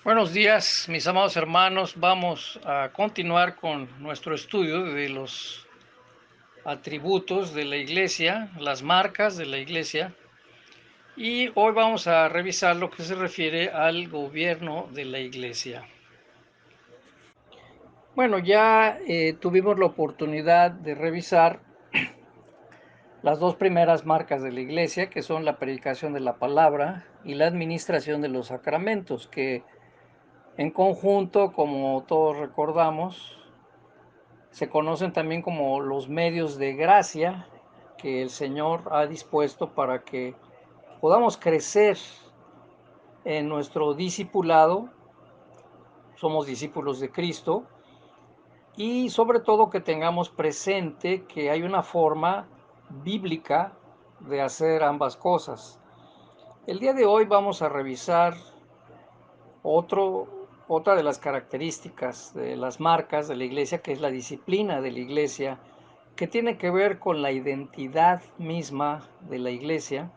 Buenos días, mis amados hermanos. Vamos a continuar con nuestro estudio de los atributos de la iglesia, las marcas de la iglesia. Y hoy vamos a revisar lo que se refiere al gobierno de la iglesia. Bueno, ya tuvimos la oportunidad de revisar las dos primeras marcas de la iglesia, que son la predicación de la palabra y la administración de los sacramentos, que en conjunto, como todos recordamos, se conocen también como los medios de gracia que el Señor ha dispuesto para que podamos crecer en nuestro discipulado. Somos discípulos de Cristo y sobre todo que tengamos presente que hay una forma bíblica de hacer ambas cosas. El día de hoy vamos a revisar otra de las características de las marcas de la iglesia, que es la disciplina de la iglesia, que tiene que ver con la identidad misma de la iglesia.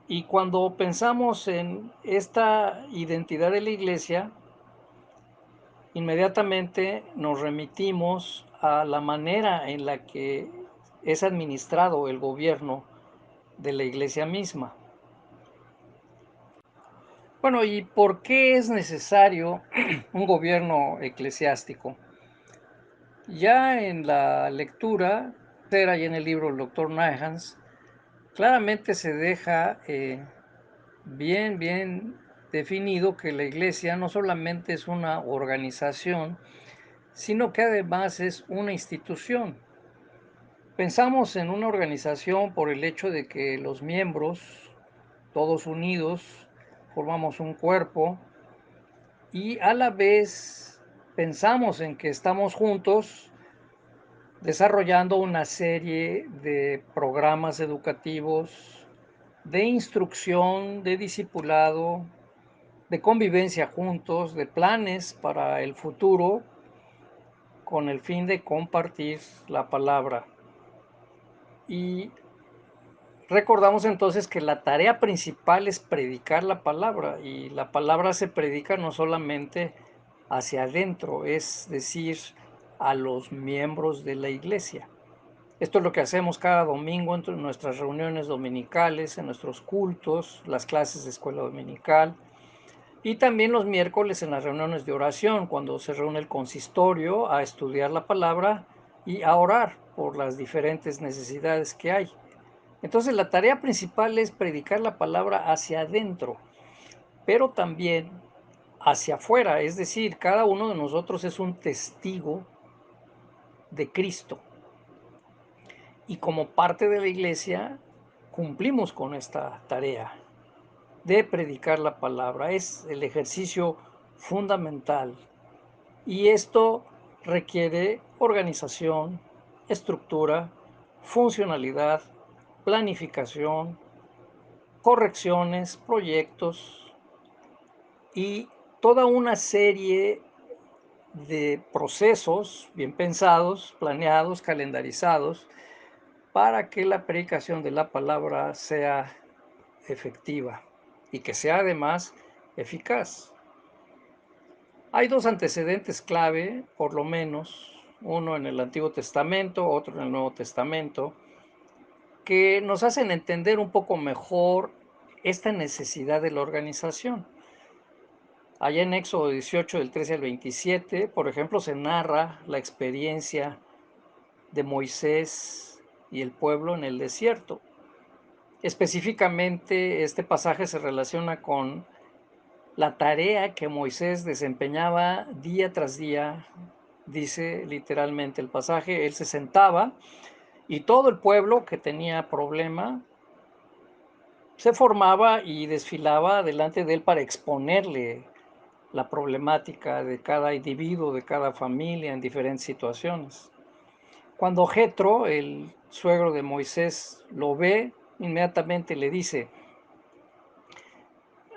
Y cuando pensamos en esta identidad de la iglesia, inmediatamente nos remitimos a la manera en la que es administrado el gobierno de la iglesia misma. Bueno, ¿y por qué es necesario un gobierno eclesiástico? Ya en la lectura, y en el libro del doctor Nahans, claramente se deja bien definido que la iglesia no solamente es una organización, sino que además es una institución. Pensamos en una organización por el hecho de que los miembros, todos unidos, formamos un cuerpo y a la vez pensamos en que estamos juntos desarrollando una serie de programas educativos, de instrucción, de discipulado, de convivencia juntos, de planes para el futuro, con el fin de compartir la palabra. Y recordamos entonces que la tarea principal es predicar la palabra, y la palabra se predica no solamente hacia adentro, es decir, a los miembros de la iglesia. Esto es lo que hacemos cada domingo en nuestras reuniones dominicales, en nuestros cultos, las clases de escuela dominical y también los miércoles en las reuniones de oración, cuando se reúne el consistorio a estudiar la palabra y a orar por las diferentes necesidades que hay. Entonces la tarea principal es predicar la palabra hacia adentro, pero también hacia afuera, es decir, cada uno de nosotros es un testigo de Cristo. Y como parte de la iglesia cumplimos con esta tarea de predicar la palabra. Es el ejercicio fundamental y esto requiere organización, estructura, funcionalidad, planificación, correcciones, proyectos y toda una serie de procesos bien pensados, planeados, calendarizados, para que la predicación de la palabra sea efectiva y que sea además eficaz. Hay dos antecedentes clave, por lo menos, uno en el Antiguo Testamento, otro en el Nuevo Testamento, que nos hacen entender un poco mejor esta necesidad de la organización. Allá en Éxodo 18, del 13 al 27, por ejemplo, se narra la experiencia de Moisés y el pueblo en el desierto. Específicamente, este pasaje se relaciona con la tarea que Moisés desempeñaba día tras día. Dice literalmente el pasaje, él se sentaba y todo el pueblo que tenía problema se formaba y desfilaba delante de él para exponerle la problemática de cada individuo, de cada familia en diferentes situaciones. Cuando Jetro, el suegro de Moisés, lo ve, inmediatamente le dice: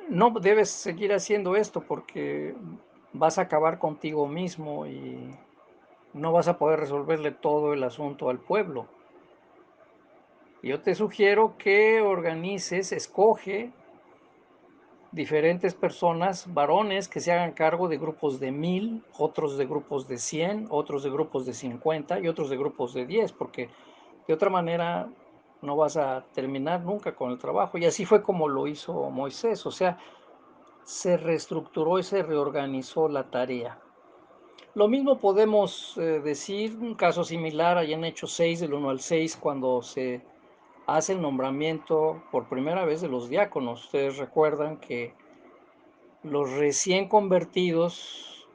no debes seguir haciendo esto porque vas a acabar contigo mismo y no vas a poder resolverle todo el asunto al pueblo. Yo te sugiero que organices, escoge diferentes personas, varones, que se hagan cargo de grupos de 1000, otros de grupos de 100, otros de grupos de 50 y otros de grupos de 10, porque de otra manera no vas a terminar nunca con el trabajo. Y así fue como lo hizo Moisés, o sea, se reestructuró y se reorganizó la tarea. Lo mismo podemos decir, un caso similar allá en Hechos 6, del 1 al 6, cuando se hace el nombramiento por primera vez de los diáconos. Ustedes recuerdan que los recién convertidos,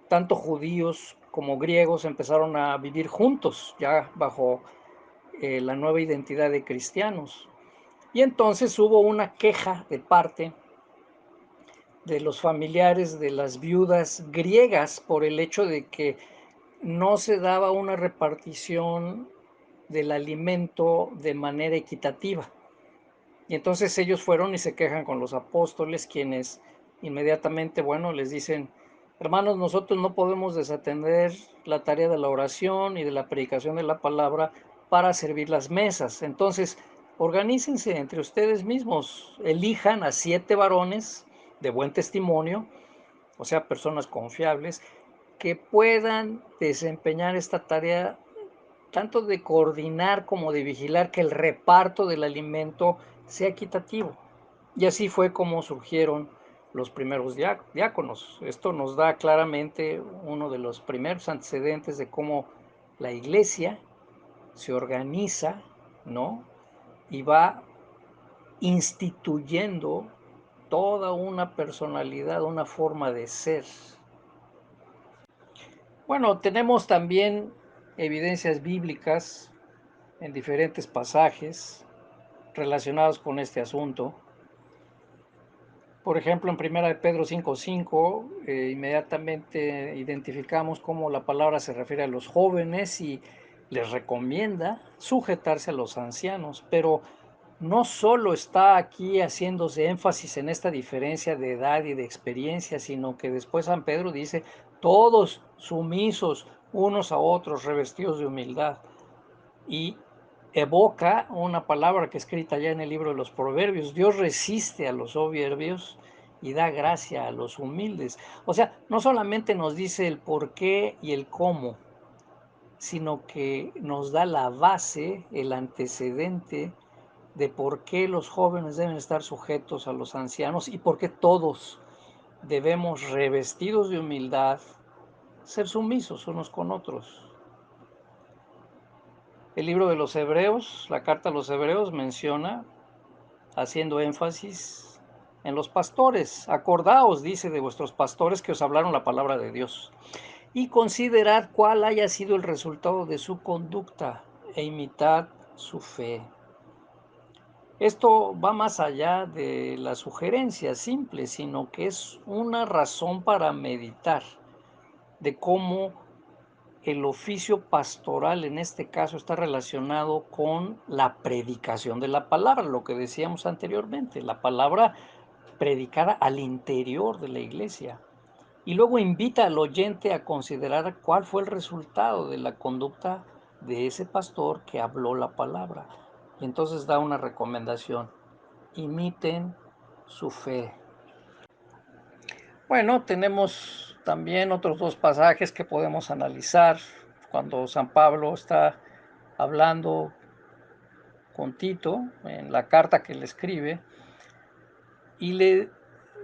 tanto judíos como griegos, empezaron a vivir juntos, ya bajo la nueva identidad de cristianos. Y entonces hubo una queja de parte de los familiares de las viudas griegas por el hecho de que no se daba una repartición del alimento de manera equitativa. Y entonces ellos fueron y se quejan con los apóstoles, quienes inmediatamente, bueno, les dicen: hermanos, nosotros no podemos desatender la tarea de la oración y de la predicación de la palabra para servir las mesas. Entonces, organícense entre ustedes mismos, elijan a 7 varones de buen testimonio, o sea, personas confiables, que puedan desempeñar esta tarea tanto de coordinar como de vigilar que el reparto del alimento sea equitativo. Y así fue como surgieron los primeros diáconos. Esto nos da claramente uno de los primeros antecedentes de cómo la iglesia se organiza, ¿no? Y va instituyendo toda una personalidad, una forma de ser. Bueno, tenemos también evidencias bíblicas en diferentes pasajes relacionados con este asunto. Por ejemplo, en Primera de Pedro 5:5, inmediatamente identificamos cómo la palabra se refiere a los jóvenes y les recomienda sujetarse a los ancianos, pero no solo está aquí haciéndose énfasis en esta diferencia de edad y de experiencia, sino que después San Pedro dice: todos sumisos unos a otros, revestidos de humildad. Y evoca una palabra que es escrita ya en el libro de los Proverbios: Dios resiste a los soberbios y da gracia a los humildes. O sea, no solamente nos dice el por qué y el cómo, sino que nos da la base, el antecedente de por qué los jóvenes deben estar sujetos a los ancianos y por qué todos debemos, revestidos de humildad, ser sumisos unos con otros. El libro de los Hebreos, la carta a los Hebreos, menciona, haciendo énfasis en los pastores: acordaos, dice, de vuestros pastores que os hablaron la palabra de Dios, y considerad cuál haya sido el resultado de su conducta, e imitad su fe. Esto va más allá de la sugerencia simple, sino que es una razón para meditar de cómo el oficio pastoral en este caso está relacionado con la predicación de la palabra, lo que decíamos anteriormente, la palabra predicada al interior de la iglesia. Y luego invita al oyente a considerar cuál fue el resultado de la conducta de ese pastor que habló la palabra. Y entonces da una recomendación: imiten su fe. Bueno, tenemos también otros dos pasajes que podemos analizar cuando San Pablo está hablando con Tito en la carta que le escribe y le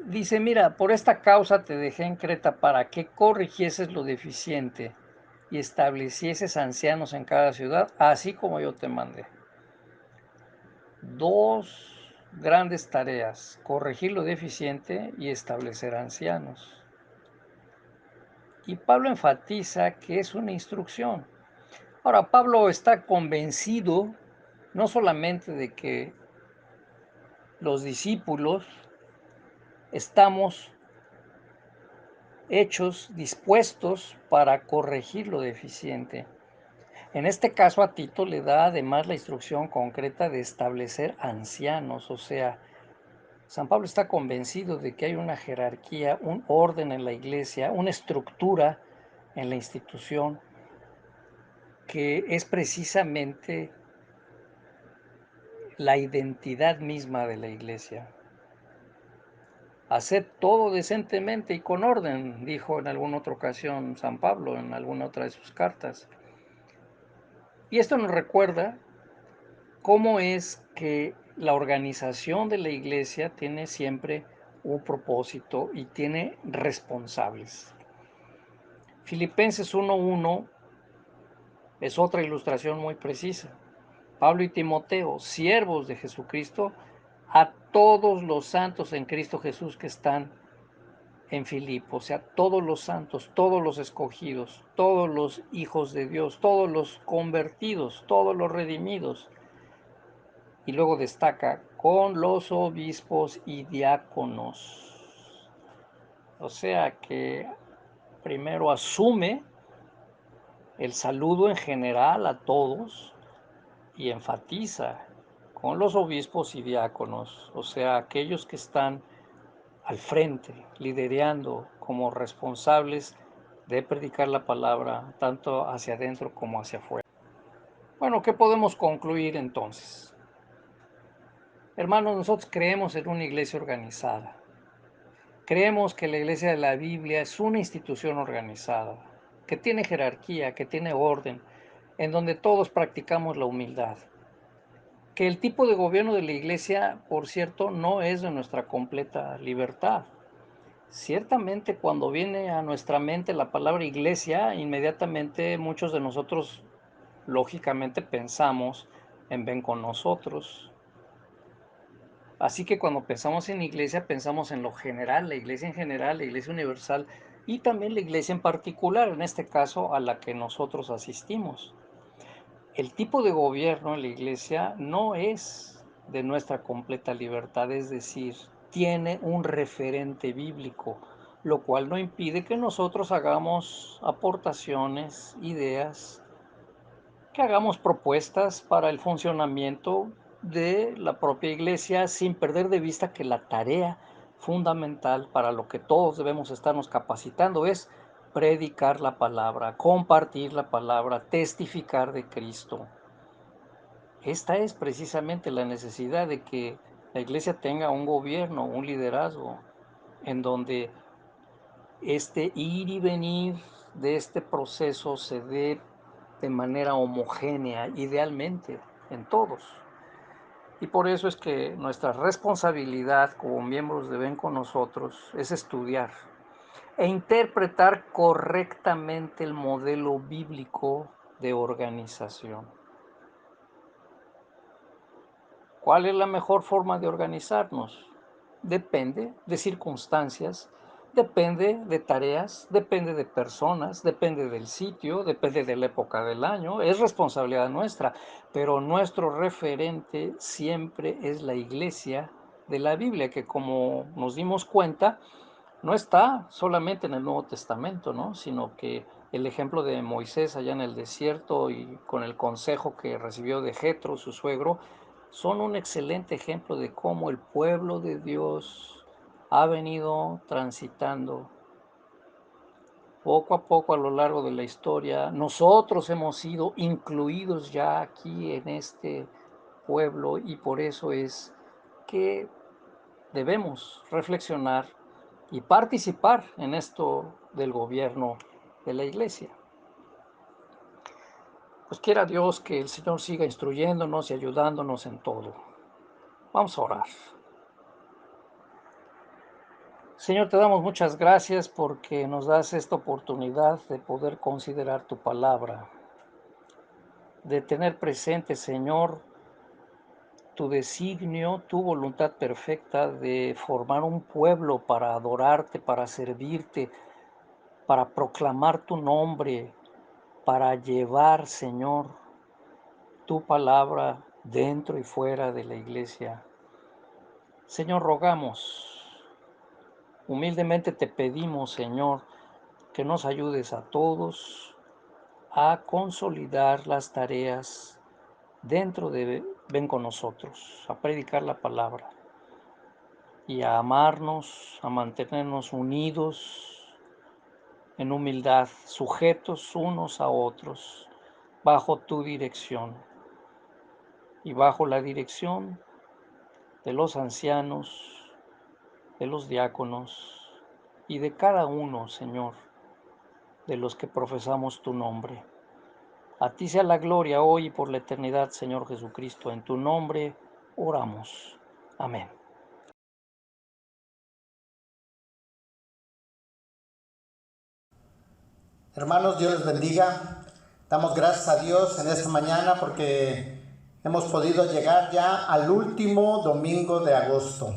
dice: mira, por esta causa te dejé en Creta para que corrigieses lo deficiente y establecieses ancianos en cada ciudad, así como yo te mandé. Dos grandes tareas: corregir lo deficiente y establecer ancianos. Y Pablo enfatiza que es una instrucción. Ahora, Pablo está convencido no solamente de que los discípulos estamos hechos, dispuestos para corregir lo deficiente. En este caso a Tito le da además la instrucción concreta de establecer ancianos, o sea, San Pablo está convencido de que hay una jerarquía, un orden en la iglesia, una estructura en la institución que es precisamente la identidad misma de la iglesia. haced todo decentemente y con orden, dijo en alguna otra ocasión San Pablo en alguna otra de sus cartas. Y esto nos recuerda cómo es que la organización de la iglesia tiene siempre un propósito y tiene responsables. Filipenses 1:1 es otra ilustración muy precisa. Pablo y Timoteo, siervos de Jesucristo, a todos los santos en Cristo Jesús que están en Filipo, o sea, todos los santos, todos los escogidos, todos los hijos de Dios, todos los convertidos, todos los redimidos. Y luego destaca con los obispos y diáconos. O sea que primero asume el saludo en general a todos y enfatiza con los obispos y diáconos, o sea, aquellos que están al frente, liderando como responsables de predicar la palabra tanto hacia adentro como hacia afuera. Bueno, ¿qué podemos concluir entonces? Hermanos, nosotros creemos en una iglesia organizada. Creemos que la iglesia de la Biblia es una institución organizada, que tiene jerarquía, que tiene orden, en donde todos practicamos la humildad. Que el tipo de gobierno de la iglesia, por cierto, no es de nuestra completa libertad. Ciertamente, cuando viene a nuestra mente la palabra iglesia, inmediatamente muchos de nosotros lógicamente pensamos en ven con nosotros. Así que cuando pensamos en iglesia, pensamos en lo general, la iglesia en general, la iglesia universal y también la iglesia en particular, en este caso a la que nosotros asistimos. El tipo de gobierno en la iglesia no es de nuestra completa libertad, es decir, tiene un referente bíblico, lo cual no impide que nosotros hagamos aportaciones, ideas, que hagamos propuestas para el funcionamiento de la propia iglesia sin perder de vista que la tarea fundamental para lo que todos debemos estarnos capacitando es predicar la palabra, compartir la palabra, testificar de Cristo. Esta es precisamente la necesidad de que la iglesia tenga un gobierno, un liderazgo, en donde este ir y venir de este proceso se dé de manera homogénea, idealmente, en todos. Y por eso es que nuestra responsabilidad como miembros de Ven con nosotros es estudiar e interpretar correctamente el modelo bíblico de organización. ¿Cuál es la mejor forma de organizarnos? Depende de circunstancias, depende de tareas, depende de personas, depende del sitio, depende de la época del año, es responsabilidad nuestra, pero nuestro referente siempre es la iglesia de la Biblia, que como nos dimos cuenta, no está solamente en el Nuevo Testamento, ¿no? Sino que el ejemplo de Moisés allá en el desierto y con el consejo que recibió de Jetro, su suegro, son un excelente ejemplo de cómo el pueblo de Dios ha venido transitando poco a poco a lo largo de la historia. Nosotros hemos sido incluidos ya aquí en este pueblo y por eso es que debemos reflexionar y participar en esto del gobierno de la iglesia. Pues quiera Dios que el Señor siga instruyéndonos y ayudándonos en todo. Vamos a orar. Señor, te damos muchas gracias porque nos das esta oportunidad de poder considerar tu palabra, de tener presente, Señor, tu designio, tu voluntad perfecta de formar un pueblo para adorarte, para servirte, para proclamar tu nombre, para llevar, Señor, tu palabra dentro y fuera de la iglesia. Señor, rogamos, humildemente te pedimos, Señor, que nos ayudes a todos a consolidar las tareas dentro de Ven con nosotros, a predicar la palabra y a amarnos, a mantenernos unidos en humildad, sujetos unos a otros, bajo tu dirección y bajo la dirección de los ancianos, de los diáconos y de cada uno, Señor, de los que profesamos tu nombre. A ti sea la gloria hoy y por la eternidad, Señor Jesucristo. En tu nombre oramos. Amén. Hermanos, Dios les bendiga. Damos gracias a Dios en esta mañana porque hemos podido llegar ya al último domingo de agosto.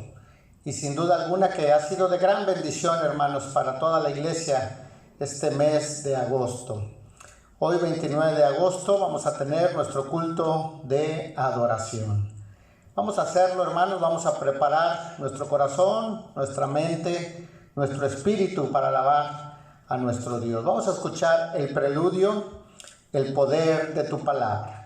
Y sin duda alguna que ha sido de gran bendición, hermanos, para toda la iglesia este mes de agosto. Hoy, 29 de agosto, vamos a tener nuestro culto de adoración. Vamos a hacerlo, hermanos, vamos a preparar nuestro corazón, nuestra mente, nuestro espíritu para alabar a nuestro Dios. Vamos a escuchar el preludio, el poder de tu palabra.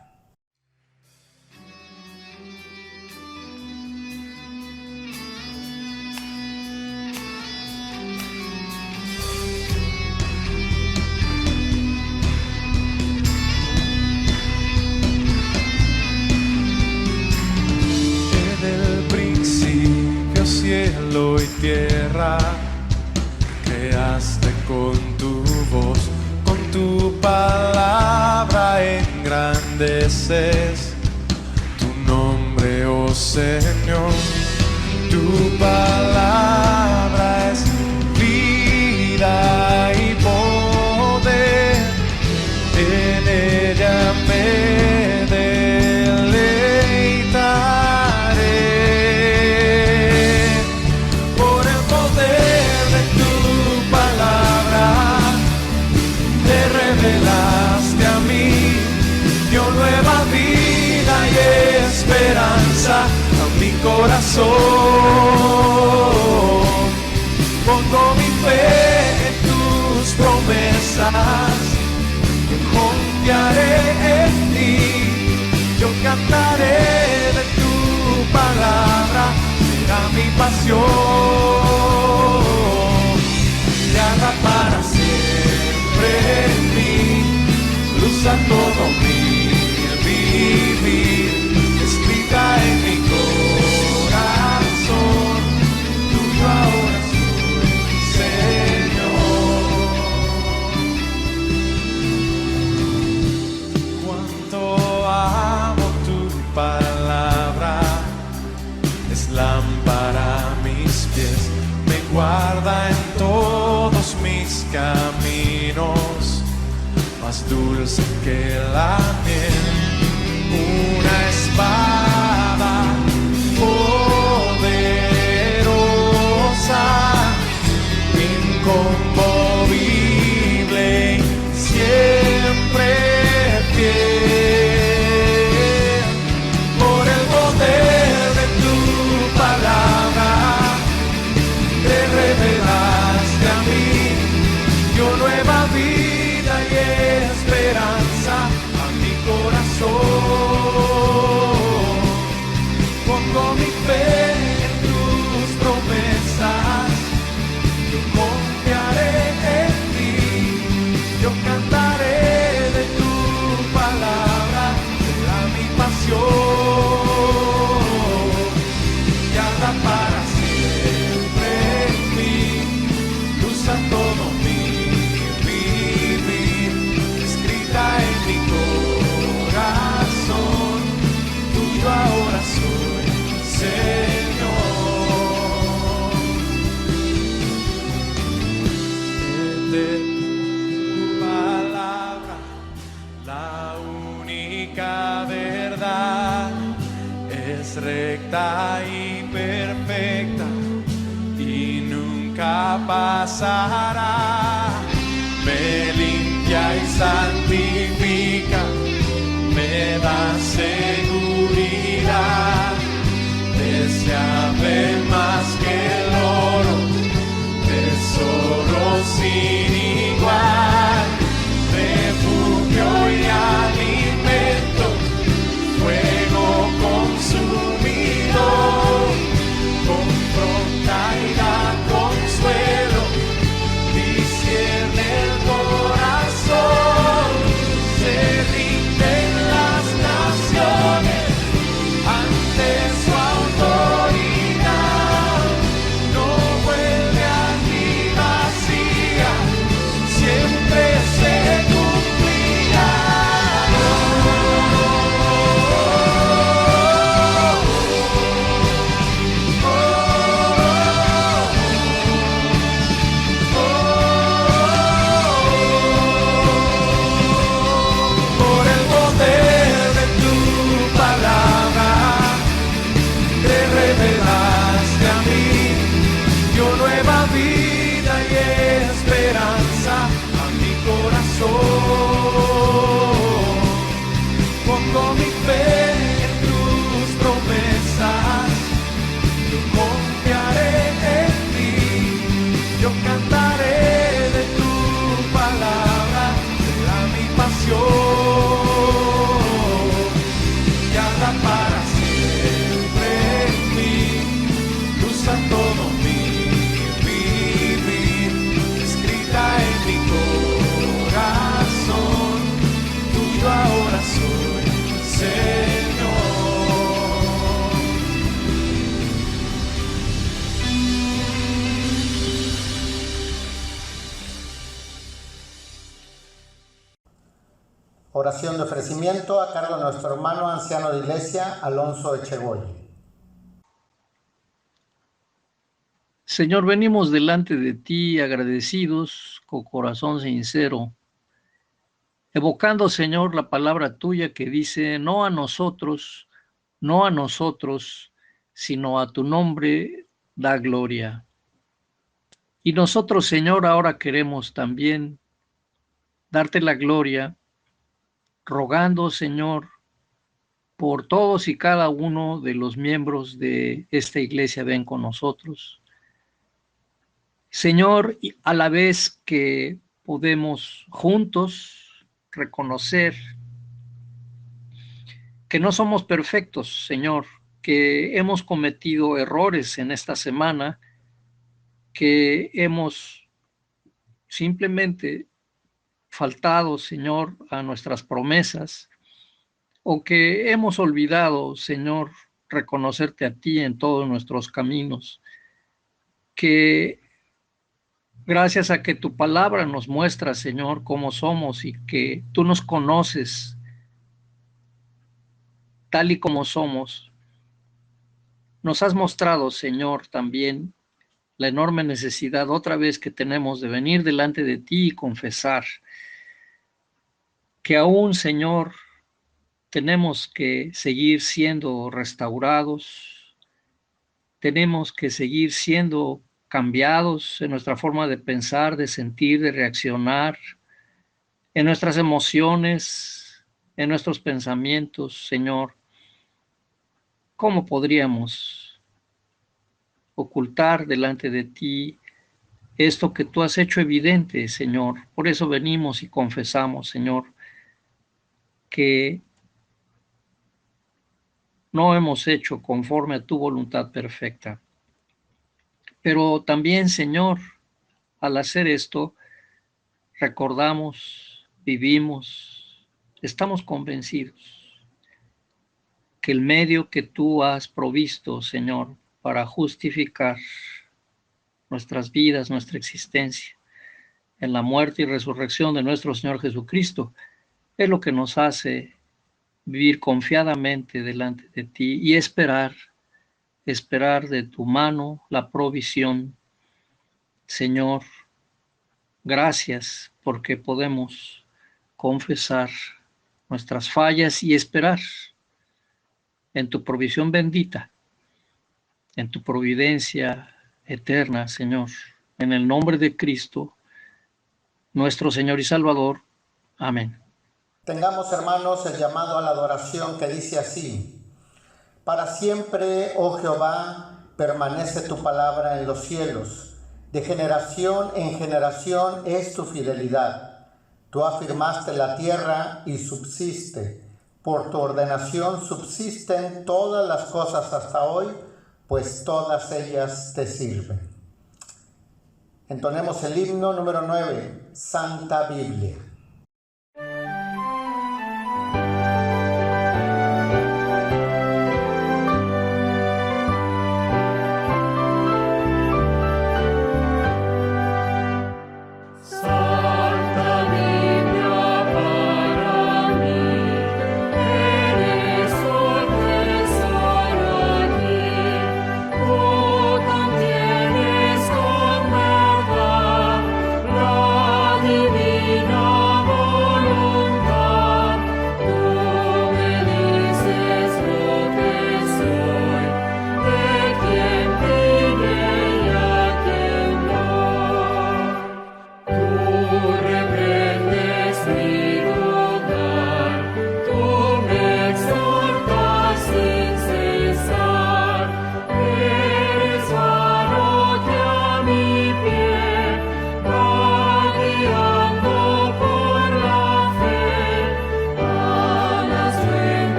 En el principio cielo y tierra, creaste con tu voz, con tu palabra engrandeces tu nombre, oh Señor. Tu palabra es vida y poder, en ella me deleitaré. Por el poder de tu palabra te revelaste a mí, dio nueva vida y esperanza a mi corazón. Pongo mi fe en tus promesas, confiaré en ti, yo cantaré de tu palabra, será mi pasión. Y haga para siempre en mí, luz a todo mi vivir, escrita en mi corazón, tuyo ahora soy, Señor. Cuánto amo tu palabra, es lámpara a mis pies, me guarda en todos mis caminos, más dulce que la miel, una espada poderosa, inconmovible, siempre fiel. Por el poder de tu palabra te revelaste a mí, dio nueva vida y esperanza a mi corazón. Pongo mi fe en tus promesas, yo confiaré en ti, yo cantaré de tu palabra, será mi pasión. Y haga para siempre en mí, luz a todo mi vivir, escrita en mi corazón, tuyo ahora soy, Señor. De tu palabra, la única verdad, es recta y perfecta y nunca pasará. Me limpia y santifica, me da seguridad, deseable más que el oro, tesoro sin igual, refugio y alimento, fuego consumidor, confronta y da consuelo, discierne el corazón, se rinden las naciones ante su autoridad. Oración de ofrecimiento a cargo de nuestro hermano anciano de iglesia, Alonso Echegoy. Señor, venimos delante de ti agradecidos, con corazón sincero, evocando, Señor, la palabra tuya que dice, no a nosotros, sino a tu nombre da gloria. Y nosotros, Señor, ahora queremos también darte la gloria, rogando, Señor, por todos y cada uno de los miembros de esta iglesia, ven con nosotros. Señor, a la vez que podemos juntos reconocer que no somos perfectos, Señor, que hemos cometido errores en esta semana, que hemos simplemente faltado, Señor, a nuestras promesas, o que hemos olvidado, Señor, reconocerte a ti en todos nuestros caminos, que gracias a que tu palabra nos muestra, Señor, cómo somos y que tú nos conoces tal y como somos, nos has mostrado, Señor, también la enorme necesidad otra vez que tenemos de venir delante de ti y confesar que aún, Señor, tenemos que seguir siendo restaurados, tenemos que seguir siendo cambiados en nuestra forma de pensar, de sentir, de reaccionar, en nuestras emociones, en nuestros pensamientos, Señor. ¿Cómo podríamos ocultar delante de ti esto que tú has hecho evidente, Señor? Por eso venimos y confesamos, Señor, que no hemos hecho conforme a tu voluntad perfecta. Pero también, Señor, al hacer esto, recordamos, vivimos, estamos convencidos que el medio que tú has provisto, Señor, para justificar nuestras vidas, nuestra existencia, en la muerte y resurrección de nuestro Señor Jesucristo, es lo que nos hace vivir confiadamente delante de ti y esperar de tu mano la provisión. Señor, gracias porque podemos confesar nuestras fallas y esperar en tu provisión bendita, en tu providencia eterna, Señor. En el nombre de Cristo, nuestro Señor y Salvador. Amén. Tengamos, hermanos, el llamado a la adoración que dice así: para siempre, oh Jehová, permanece tu palabra en los cielos. De generación en generación es tu fidelidad. Tú afirmaste la tierra y subsiste. Por tu ordenación subsisten todas las cosas hasta hoy, pues todas ellas te sirven. Entonemos el himno número 9, Santa Biblia. Divina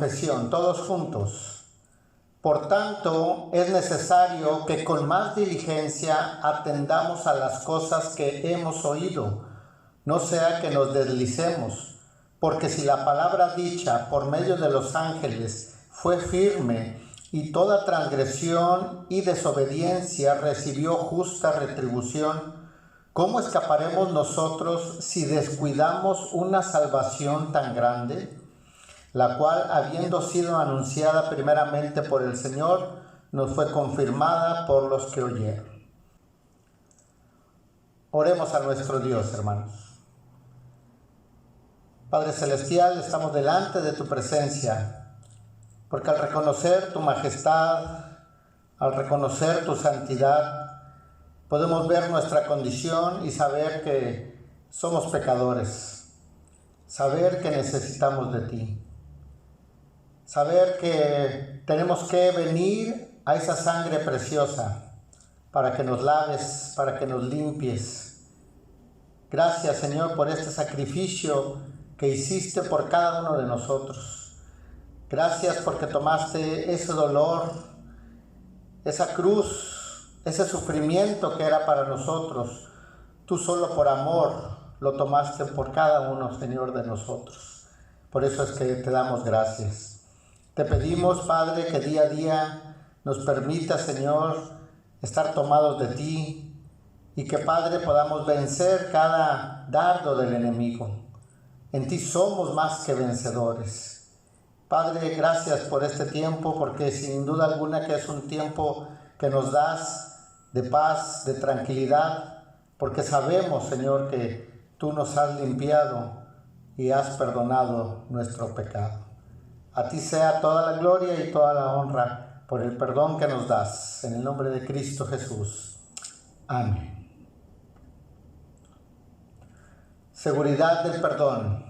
confesión, todos juntos. Por tanto, es necesario que con más diligencia atendamos a las cosas que hemos oído, no sea que nos deslicemos, porque si la palabra dicha por medio de los ángeles fue firme y toda transgresión y desobediencia recibió justa retribución, ¿cómo escaparemos nosotros si descuidamos una salvación tan grande, la cual, habiendo sido anunciada primeramente por el Señor, nos fue confirmada por los que oyeron? Oremos a nuestro Dios, hermanos. Padre Celestial, estamos delante de tu presencia, porque al reconocer tu majestad, al reconocer tu santidad, podemos ver nuestra condición y saber que somos pecadores, saber que necesitamos de ti, saber que tenemos que venir a esa sangre preciosa para que nos laves, para que nos limpies. Gracias, Señor, por este sacrificio que hiciste por cada uno de nosotros. Gracias porque tomaste ese dolor, esa cruz, ese sufrimiento que era para nosotros. Tú solo por amor lo tomaste por cada uno, Señor, de nosotros. Por eso es que te damos gracias. Te pedimos, Padre, que día a día nos permita, Señor, estar tomados de ti y que, Padre, podamos vencer cada dardo del enemigo. En ti somos más que vencedores. Padre, gracias por este tiempo, porque sin duda alguna que es un tiempo que nos das de paz, de tranquilidad, porque sabemos, Señor, que tú nos has limpiado y has perdonado nuestro pecado. A ti sea toda la gloria y toda la honra por el perdón que nos das. En el nombre de Cristo Jesús. Amén. Seguridad del perdón.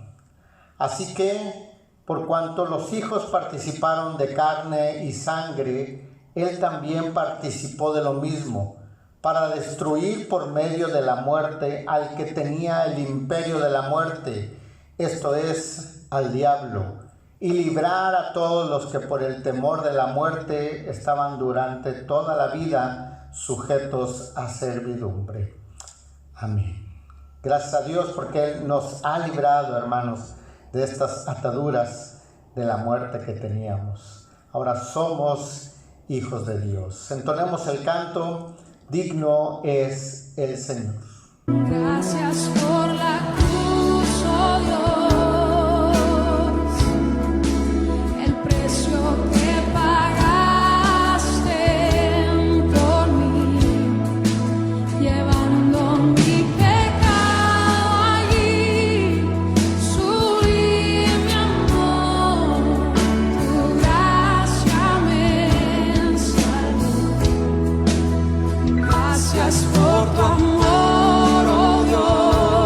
Así que, por cuanto los hijos participaron de carne y sangre, Él también participó de lo mismo, para destruir por medio de la muerte al que tenía el imperio de la muerte, esto es, al diablo, y librar a todos los que por el temor de la muerte estaban durante toda la vida sujetos a servidumbre. Amén. Gracias a Dios porque Él nos ha librado, hermanos, de estas ataduras de la muerte que teníamos. Ahora somos hijos de Dios. Entonemos el canto, digno es el Señor. Gracias por la cruz, oh Dios, el precio que pagaste por mí, llevando mi pecado allí, sublime amor, tu gracia me salvó. Gracias por tu amor, oh Dios.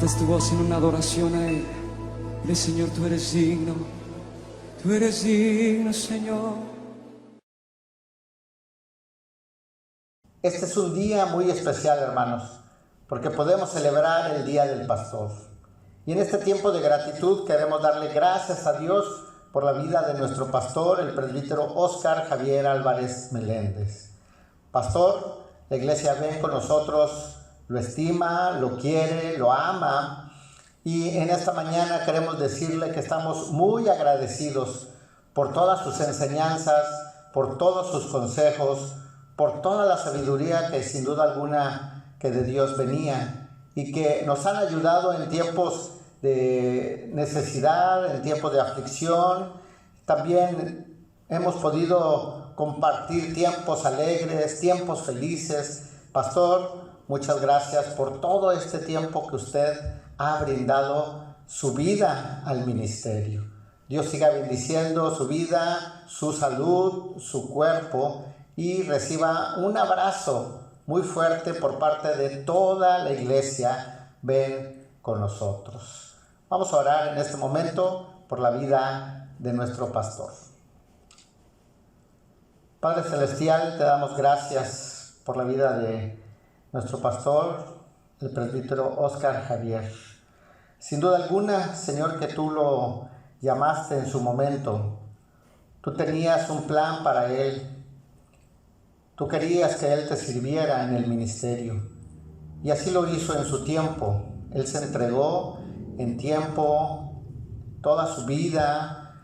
levantas tu voz en una adoración a Él. Dile, Señor, tú eres digno, Señor. Este es un día muy especial, hermanos, porque podemos celebrar el Día del Pastor. Y en este tiempo de gratitud queremos darle gracias a Dios por la vida de nuestro pastor, el presbítero Óscar Javier Álvarez Meléndez. Pastor, la iglesia ven con nosotros, lo estima, lo quiere, lo ama. Y en esta mañana queremos decirle que estamos muy agradecidos por todas sus enseñanzas, por todos sus consejos, por toda la sabiduría que sin duda alguna que de Dios venía y que nos han ayudado en tiempos de necesidad, en tiempos de aflicción. También hemos podido compartir tiempos alegres, tiempos felices. Pastor, muchas gracias por todo este tiempo que usted ha brindado su vida al ministerio. Dios siga bendiciendo su vida, su salud, su cuerpo y reciba un abrazo muy fuerte por parte de toda la iglesia. Ven con nosotros. Vamos a orar en este momento por la vida de nuestro pastor. Padre Celestial, te damos gracias por la vida de nuestro pastor, el presbítero Óscar Javier. Sin duda alguna, Señor, que tú lo llamaste en su momento. Tú tenías un plan para él. Tú querías que él te sirviera en el ministerio. Y así lo hizo en su tiempo. Él se entregó en tiempo, toda su vida,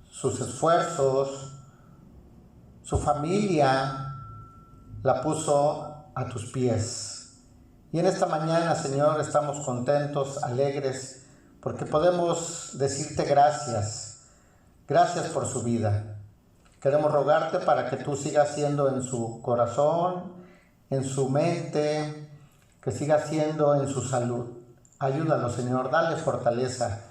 sus esfuerzos, su familia la puso a tus pies. Y en esta mañana, Señor, estamos contentos, alegres, porque podemos decirte gracias. Gracias por su vida. Queremos rogarte para que tú sigas siendo en su corazón, en su mente, que siga siendo en su salud. Ayúdalo, Señor, dale fortaleza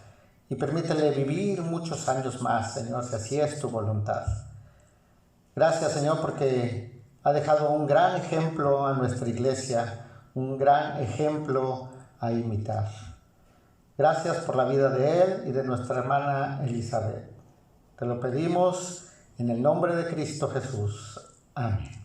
y permítele vivir muchos años más, Señor, si así es tu voluntad. Gracias, Señor, porque ha dejado un gran ejemplo a nuestra iglesia, un gran ejemplo a imitar. Gracias por la vida de él y de nuestra hermana Elizabeth. Te lo pedimos en el nombre de Cristo Jesús. Amén.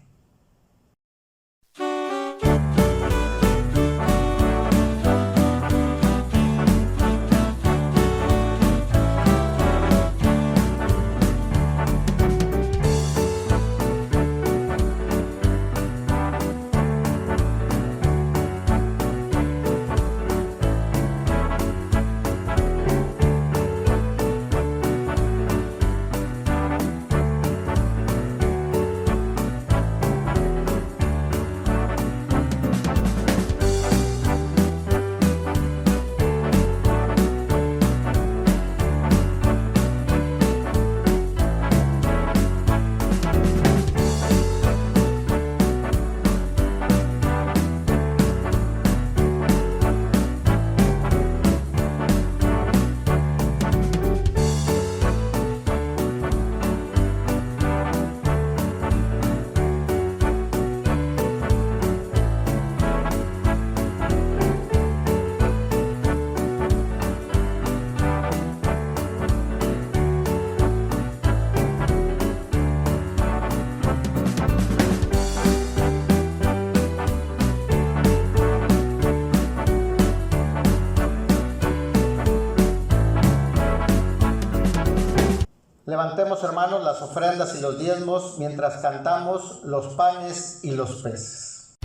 Levantemos, hermanos, las ofrendas y los diezmos mientras cantamos los panes y los peces.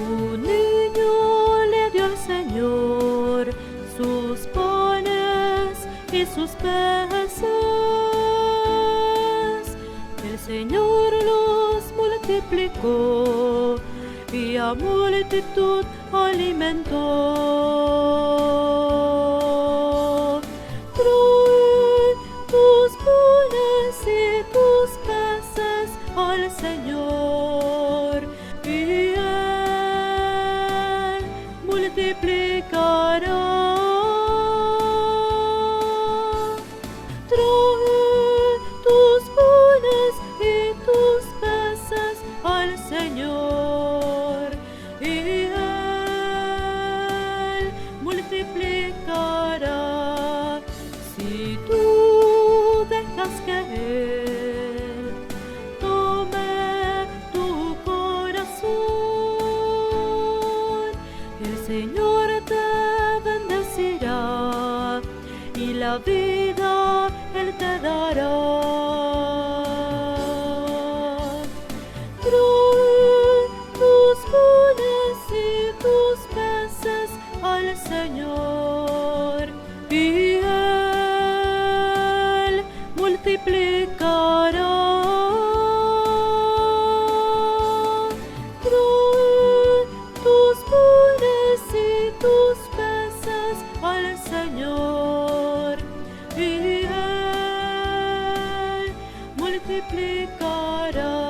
Un niño le dio al Señor sus panes y sus peces. El Señor los multiplicó y a multitud alimentó. Trae tus panes y tus peces al Señor y Él multiplicará. multiplicará.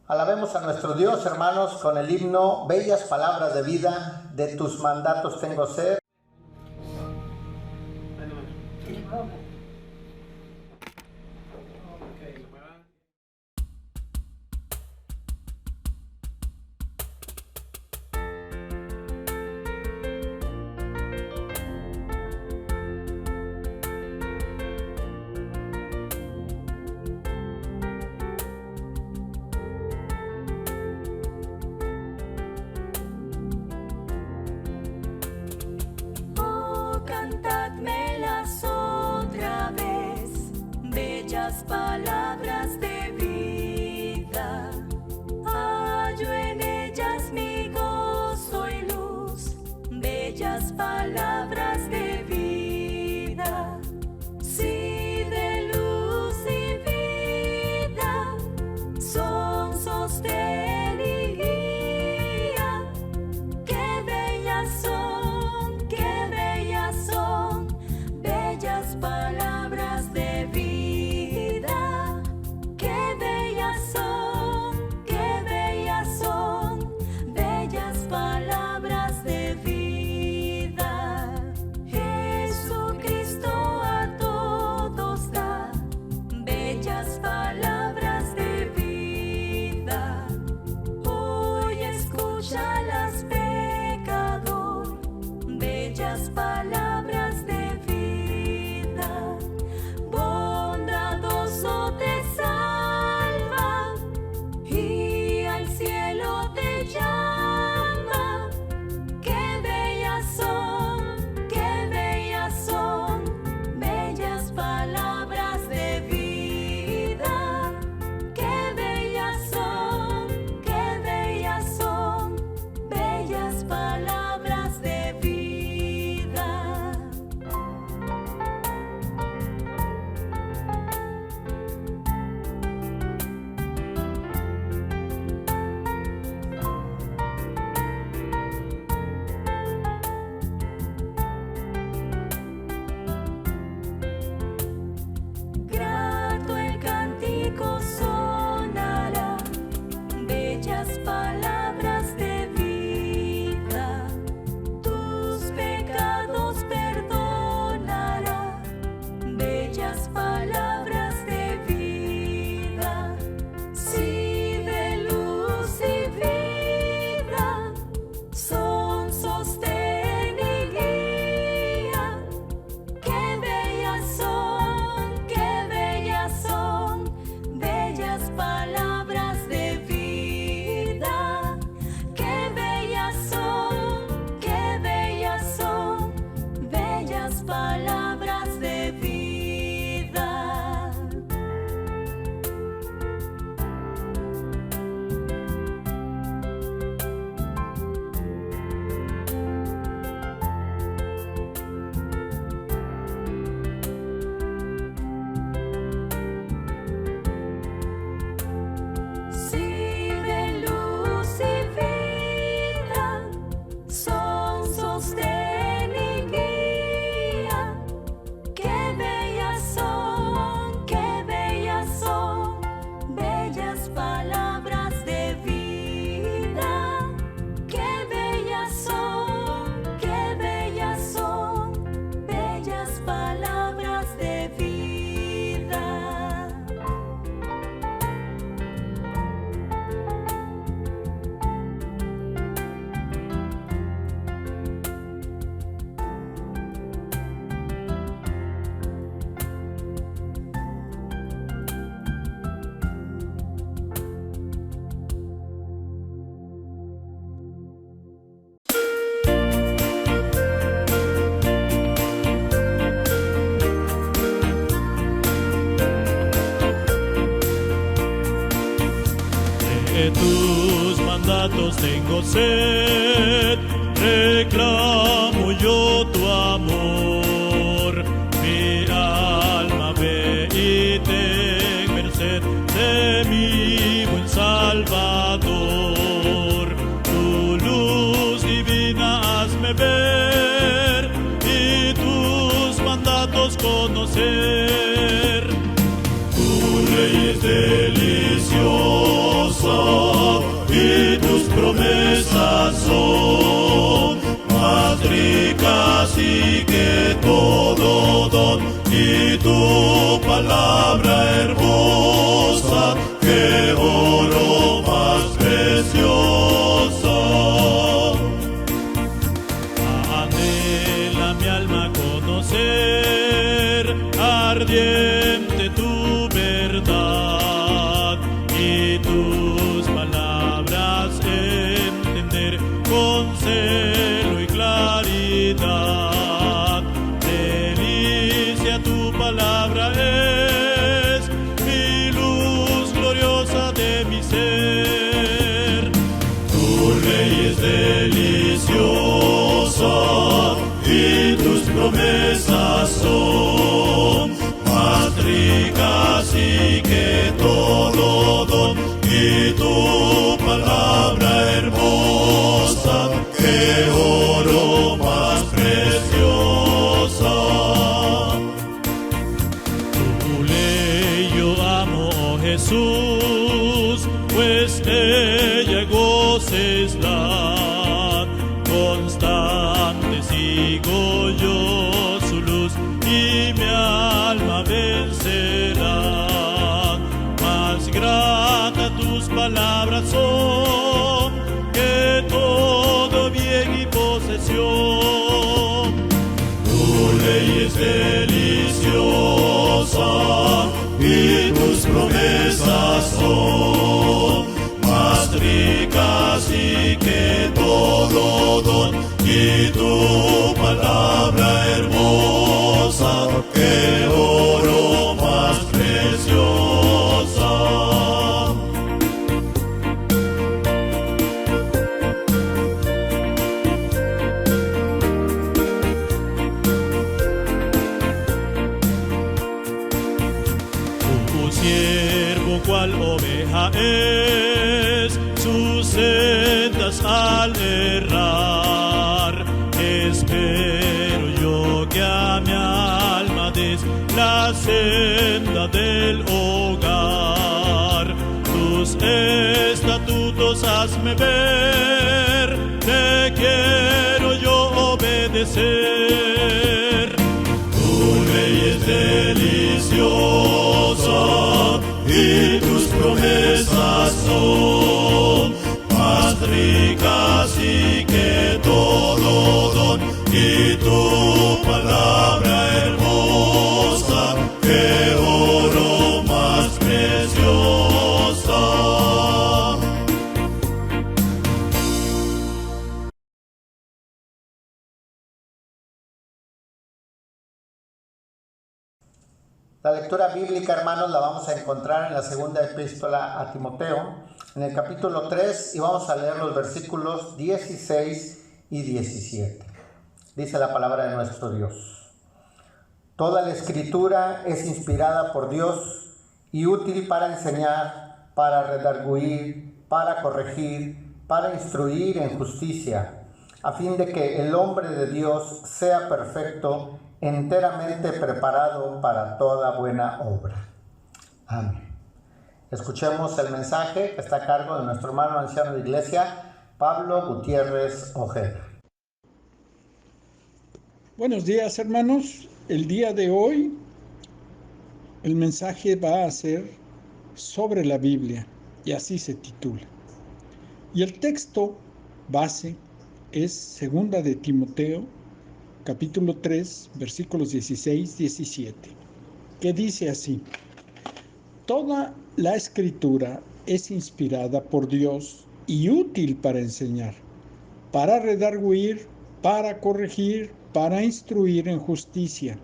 Alabemos a nuestro Dios, hermanos, con el himno Bellas palabras de vida, de tus mandatos tengo sed. Oh, cantadmelas otra vez, bellas palabras de vida. Hallo en ellas mi gozo y luz, bellas palabras de vida. Sí, de luz y vida, son sostén y guía. Qué bellas son, bellas palabras de vida. Qué bellas son, bellas palabras de vida. Jesucristo a todos da bellas palabras de vida. Hoy escúchalas, pecador, bellas palabras de vida. Bondadoso te salva y al cielo te llama. Qué bellas son, bellas palabras de vida. Qué bellas son, bellas palabras de vida. Grato el cántico sonará, bellas palabras de vida. Tus pecados perdonará, bellas palabras de vida. Sí, de luz y vida, son sostén y guía. Qué bellas son, bellas palabras de vida. Qué bellas son, bellas palabras de vida. Sí, de luz y vida, son sostén y guía. Qué bellas son, bellas palabras de vida. Qué bellas son, bellas palabras de vida. De tus mandatos tengo sed, reclamo yo tu amor. Mi alma ve y ten merced de mi buen Salvador. Tu luz divina hazme ver y queremos conocer. Tu ley es deliciosa y tus promesas son más ricas y que todo don, y tu palabra hermosa que oro más preciosa. Anhela mi alma conocer ardiente tu verdad y tus palabras entender con celo y claridad. Delicia tu palabra es mi luz gloriosa de mi ser. Tu ley es deliciosa y tus promesas son más ricas y que todo don, y tu palabra hermosa que oro más preciosa. Tu ley yo amo, oh Jesús, pues ella goces la constante sigo yo su luz y mi alma vencerá. Más grata tus palabras son que todo bien y posesión. Tu ley es deliciosa y tus promesas son más ricas y que todo don, y tu palabra hermosa que oro más preciosa. Tu siervo cual oveja es, sus sendas al errar. Espero yo que a mi alma des la senda del hogar. Tus estatutos hazme ver, te quiero yo obedecer. Tu ley es deliciosa y tus promesas son más ricas y que todo don, y tu palabra hermosa que oro más preciosa. La lectura bíblica, hermanos, la vamos a encontrar en la segunda epístola a Timoteo, en el capítulo 3, y vamos a leer los versículos 16 y 17. Dice la palabra de nuestro Dios: Toda la escritura es inspirada por Dios y útil para enseñar, para redarguir, para corregir, para instruir en justicia, a fin de que el hombre de Dios sea perfecto, enteramente preparado para toda buena obra. Amén. Escuchemos el mensaje que está a cargo de nuestro hermano anciano de iglesia, Pablo Gutiérrez Ojeda. Buenos días, hermanos. El día de hoy el mensaje va a ser sobre la Biblia y así se titula. Y el texto base es 2 de Timoteo, capítulo 3, versículos 16-17, que dice así: Toda la escritura es inspirada por Dios y útil para enseñar, para redarguir, para corregir, para instruir en justicia,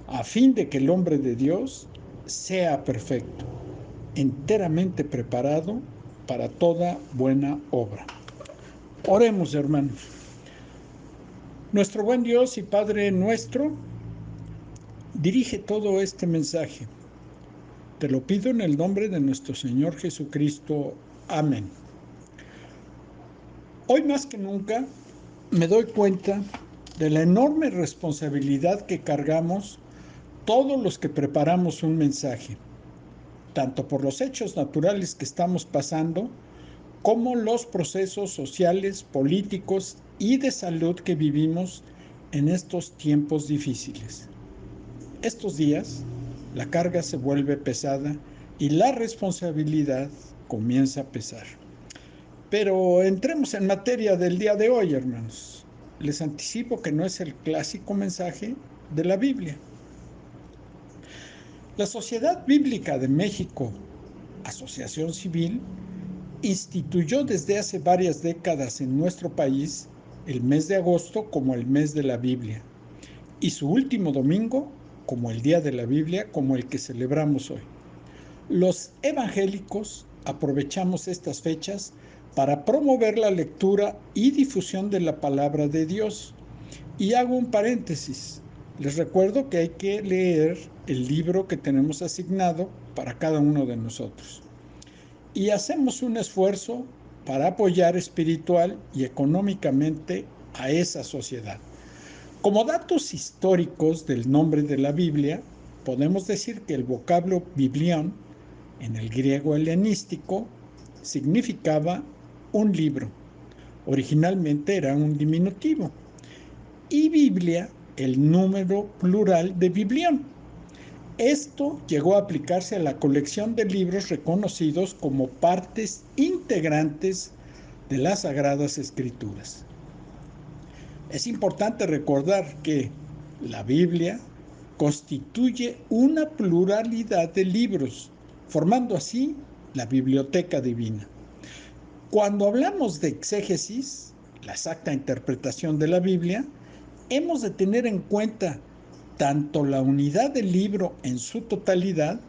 a fin de que el hombre de Dios sea perfecto, enteramente preparado para toda buena obra. Oremos, hermanos. Nuestro buen Dios y Padre nuestro, dirige todo este mensaje. Te lo pido en el nombre de nuestro Señor Jesucristo. Amén. Hoy más que nunca me doy cuenta de la enorme responsabilidad que cargamos todos los que preparamos un mensaje, tanto por los hechos naturales que estamos pasando, como los procesos sociales, políticos y de salud que vivimos en estos tiempos difíciles. Estos días, la carga se vuelve pesada y la responsabilidad comienza a pesar. Pero entremos en materia del día de hoy, hermanos. Les anticipo que no es el clásico mensaje de la Biblia. La Sociedad Bíblica de México, Asociación Civil, instituyó desde hace varias décadas en nuestro país el mes de agosto como el mes de la Biblia y su último domingo como el Día de la Biblia, como el que celebramos hoy. Los evangélicos aprovechamos estas fechas para promover la lectura y difusión de la palabra de Dios. Y hago un paréntesis. Les recuerdo que hay que leer el libro que tenemos asignado para cada uno de nosotros. Y hacemos un esfuerzo para apoyar espiritual y económicamente a esa sociedad. Como datos históricos del nombre de la Biblia, podemos decir que el vocablo biblión, en el griego helenístico, significaba un libro. Originalmente era un diminutivo. Y Biblia, el número plural de biblión. Esto llegó a aplicarse a la colección de libros reconocidos como partes integrantes de las Sagradas Escrituras. Es importante recordar que la Biblia constituye una pluralidad de libros, formando así la biblioteca divina. Cuando hablamos de exégesis, la exacta interpretación de la Biblia, hemos de tener en cuenta tanto la unidad del libro en su totalidad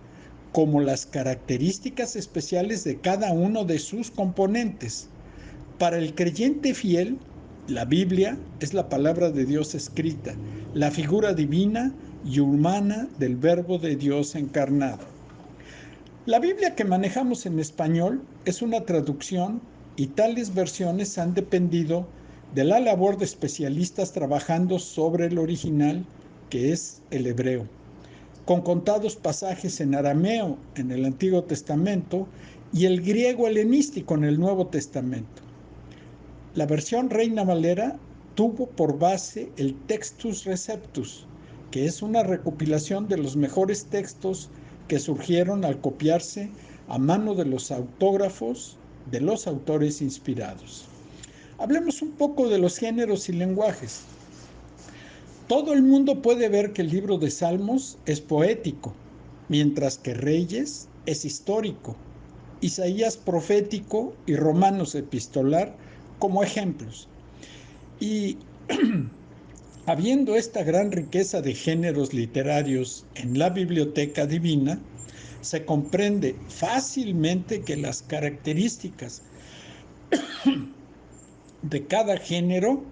como las características especiales de cada uno de sus componentes. Para el creyente fiel, la Biblia es la palabra de Dios escrita, la figura divina y humana del Verbo de Dios encarnado. La Biblia que manejamos en español es una traducción y tales versiones han dependido de la labor de especialistas trabajando sobre el original, que es el hebreo, con contados pasajes en arameo en el Antiguo Testamento y el griego helenístico en el Nuevo Testamento. La versión Reina Valera tuvo por base el Textus Receptus, que es una recopilación de los mejores textos que surgieron al copiarse a mano de los autógrafos de los autores inspirados. Hablemos un poco de los géneros y lenguajes. Todo el mundo puede ver que el libro de Salmos es poético, mientras que Reyes es histórico, Isaías profético y Romanos epistolar como ejemplos. Y habiendo esta gran riqueza de géneros literarios en la biblioteca divina, se comprende fácilmente que las características de cada género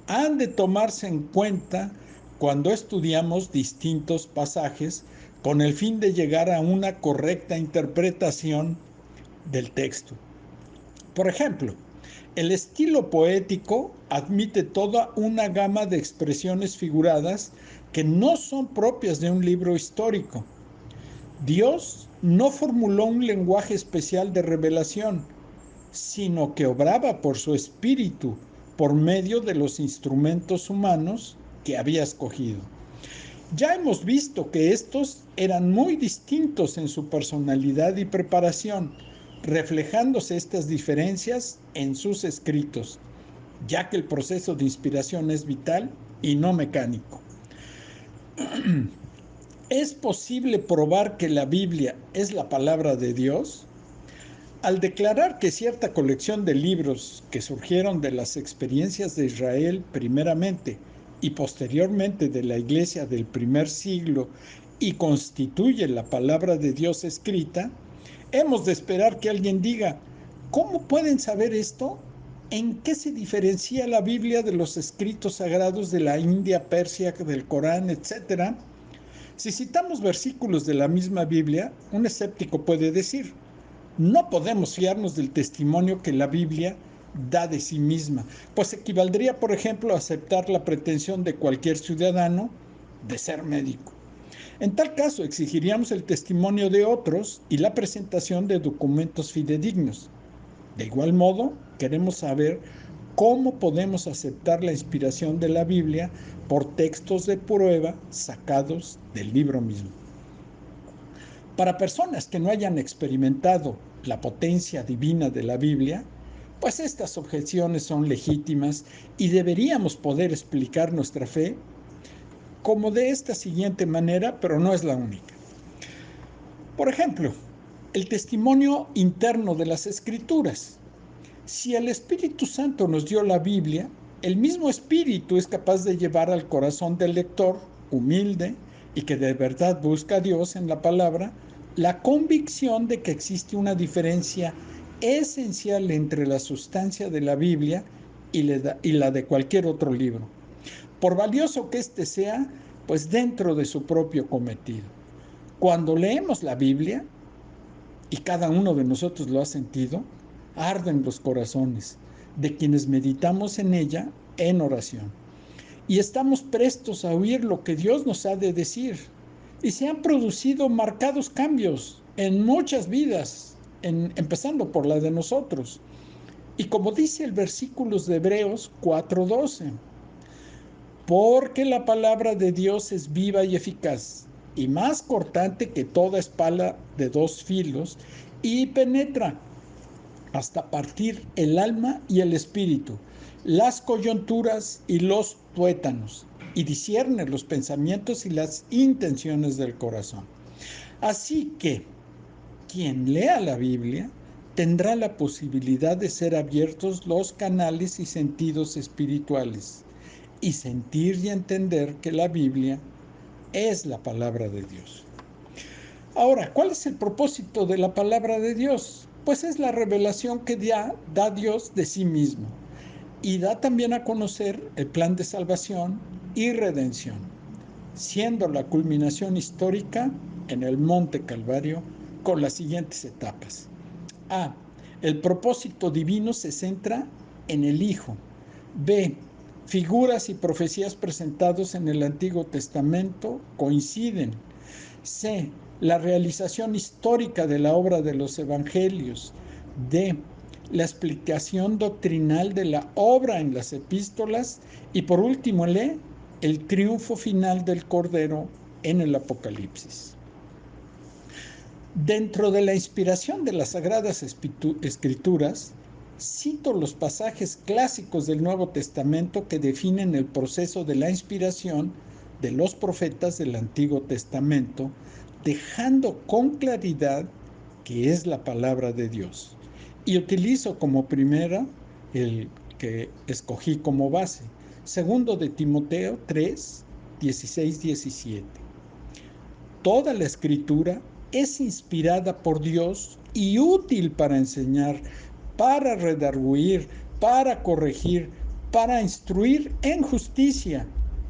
han de tomarse en cuenta cuando estudiamos distintos pasajes con el fin de llegar a una correcta interpretación del texto. Por ejemplo, el estilo poético admite toda una gama de expresiones figuradas que no son propias de un libro histórico. Dios no formuló un lenguaje especial de revelación, sino que obraba por su espíritu por medio de los instrumentos humanos que había escogido. Ya hemos visto que estos eran muy distintos en su personalidad y preparación, reflejándose estas diferencias en sus escritos, ya que el proceso de inspiración es vital y no mecánico. ¿Es posible probar que la Biblia es la palabra de Dios? Al declarar que cierta colección de libros que surgieron de las experiencias de Israel primeramente y posteriormente de la Iglesia del primer siglo y constituye la palabra de Dios escrita, hemos de esperar que alguien diga, ¿cómo pueden saber esto? ¿En qué se diferencia la Biblia de los escritos sagrados de la India, Persia, del Corán, etcétera? Si citamos versículos de la misma Biblia, un escéptico puede decir, no podemos fiarnos del testimonio que la Biblia da de sí misma, pues equivaldría, por ejemplo, a aceptar la pretensión de cualquier ciudadano de ser médico. En tal caso, exigiríamos el testimonio de otros y la presentación de documentos fidedignos. De igual modo, queremos saber cómo podemos aceptar la inspiración de la Biblia por textos de prueba sacados del libro mismo. Para personas que no hayan experimentado la potencia divina de la Biblia, pues estas objeciones son legítimas y deberíamos poder explicar nuestra fe como de esta siguiente manera, pero no es la única. Por ejemplo, el testimonio interno de las Escrituras. Si el Espíritu Santo nos dio la Biblia, el mismo Espíritu es capaz de llevar al corazón del lector humilde y que de verdad busca a Dios en la palabra, la convicción de que existe una diferencia esencial entre la sustancia de la Biblia y la de cualquier otro libro, por valioso que éste sea, pues dentro de su propio cometido. Cuando leemos la Biblia, y cada uno de nosotros lo ha sentido, arden los corazones de quienes meditamos en ella en oración. Y estamos prestos a oír lo que Dios nos ha de decir. Y se han producido marcados cambios en muchas vidas, empezando por la de nosotros. Y como dice el versículo de Hebreos 4:12, porque la palabra de Dios es viva y eficaz, y más cortante que toda espada de dos filos, y penetra hasta partir el alma y el espíritu, las coyunturas y los tuétanos, y discierne los pensamientos y las intenciones del corazón. Así que quien lea la Biblia tendrá la posibilidad de ser abiertos los canales y sentidos espirituales y sentir y entender que la Biblia es la palabra de Dios. Ahora, ¿cuál es el propósito de la palabra de Dios? Pues es la revelación que da Dios de sí mismo y da también a conocer el plan de salvación y redención, siendo la culminación histórica en el Monte Calvario con las siguientes etapas. A. El propósito divino se centra en el Hijo. B. Figuras y profecías presentados en el Antiguo Testamento coinciden. C. La realización histórica de la obra de los evangelios. D. La explicación doctrinal de la obra en las epístolas. Y por último, el triunfo final del Cordero en el Apocalipsis. Dentro de la inspiración de las Sagradas Escrituras, cito los pasajes clásicos del Nuevo Testamento que definen el proceso de la inspiración de los profetas del Antiguo Testamento, dejando con claridad que es la palabra de Dios. Y utilizo como primera el que escogí como base, 2 de Timoteo 3, 16-17. Toda la Escritura es inspirada por Dios y útil para enseñar, para redarguir, para corregir, para instruir en justicia,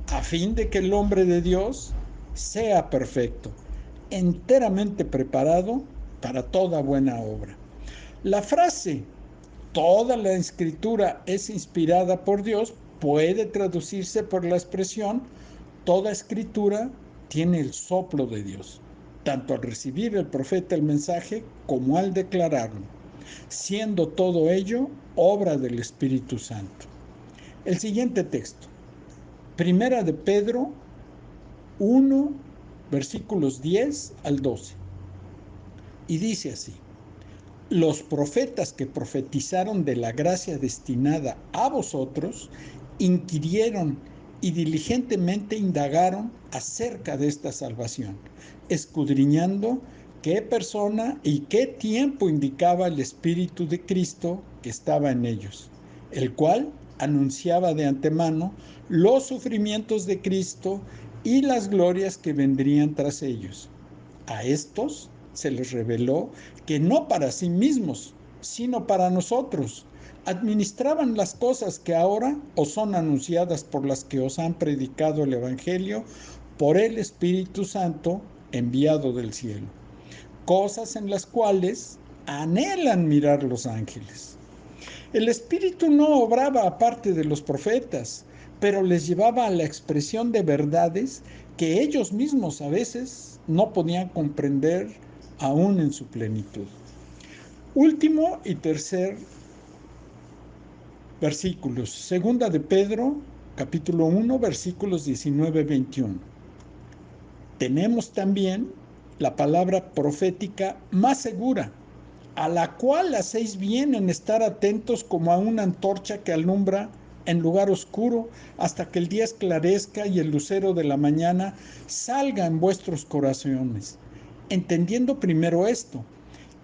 a fin de que el hombre de Dios sea perfecto, enteramente preparado para toda buena obra. La frase, toda la Escritura es inspirada por Dios, puede traducirse por la expresión, toda Escritura tiene el soplo de Dios, tanto al recibir el profeta el mensaje como al declararlo, siendo todo ello obra del Espíritu Santo. El siguiente texto, Primera de Pedro 1, versículos 10 al 12, y dice así: los profetas que profetizaron de la gracia destinada a vosotros inquirieron y diligentemente indagaron acerca de esta salvación, escudriñando qué persona y qué tiempo indicaba el Espíritu de Cristo que estaba en ellos, el cual anunciaba de antemano los sufrimientos de Cristo y las glorias que vendrían tras ellos. A estos se les reveló que no para sí mismos, sino para nosotros, administraban las cosas que ahora os son anunciadas por las que os han predicado el Evangelio por el Espíritu Santo enviado del cielo, cosas en las cuales anhelan mirar los ángeles. El Espíritu no obraba aparte de los profetas, pero les llevaba a la expresión de verdades que ellos mismos a veces no podían comprender aún en su plenitud. Último y tercer versículos. Segunda de Pedro, capítulo 1, versículos 19-21. Tenemos también la palabra profética más segura, a la cual hacéis bien en estar atentos como a una antorcha que alumbra en lugar oscuro hasta que el día esclarezca y el lucero de la mañana salga en vuestros corazones. Entendiendo primero esto,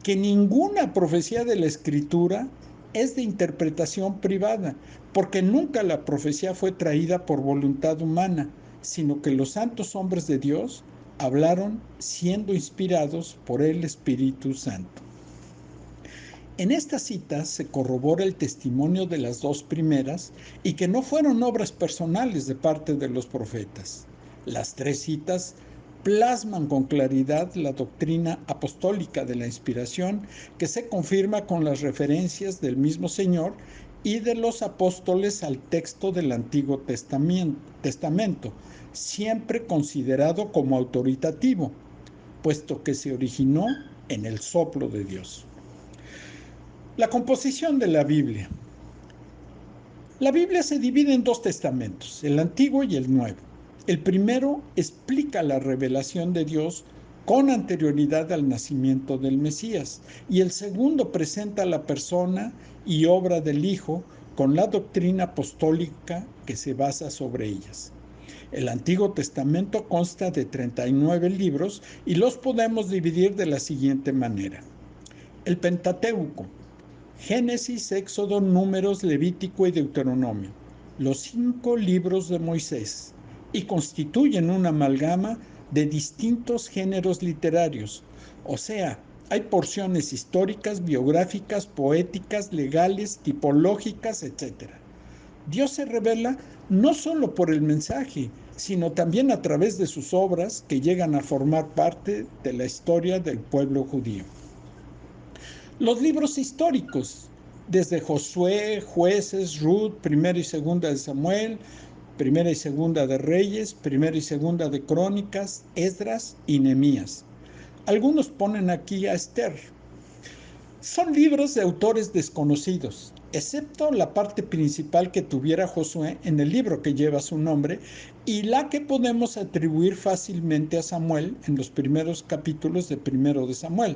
que ninguna profecía de la Escritura es de interpretación privada, porque nunca la profecía fue traída por voluntad humana, sino que los santos hombres de Dios hablaron siendo inspirados por el Espíritu Santo. En esta cita se corrobora el testimonio de las dos primeras y que no fueron obras personales de parte de los profetas. Las tres citas plasman con claridad la doctrina apostólica de la inspiración que se confirma con las referencias del mismo Señor y de los apóstoles al texto del Antiguo Testamento, siempre considerado como autoritativo, puesto que se originó en el soplo de Dios. La composición de la Biblia. La Biblia se divide en dos testamentos, el Antiguo y el Nuevo. El primero explica la revelación de Dios con anterioridad al nacimiento del Mesías, y el segundo presenta la persona y obra del Hijo con la doctrina apostólica que se basa sobre ellas. El Antiguo Testamento consta de 39 libros y los podemos dividir de la siguiente manera. El Pentateuco: Génesis, Éxodo, Números, Levítico y Deuteronomio, los 5 libros de Moisés, y constituyen una amalgama de distintos géneros literarios, o sea, hay porciones históricas, biográficas, poéticas, legales, tipológicas, etc. Dios se revela no solo por el mensaje, sino también a través de sus obras que llegan a formar parte de la historia del pueblo judío. Los libros históricos, desde Josué, Jueces, Ruth, Primera y Segunda de Samuel, Primera y Segunda de Reyes, Primera y Segunda de Crónicas, Esdras y Nehemías. Algunos ponen aquí a Esther. Son libros de autores desconocidos, excepto la parte principal que tuviera Josué en el libro que lleva su nombre y la que podemos atribuir fácilmente a Samuel en los primeros capítulos de Primero de Samuel.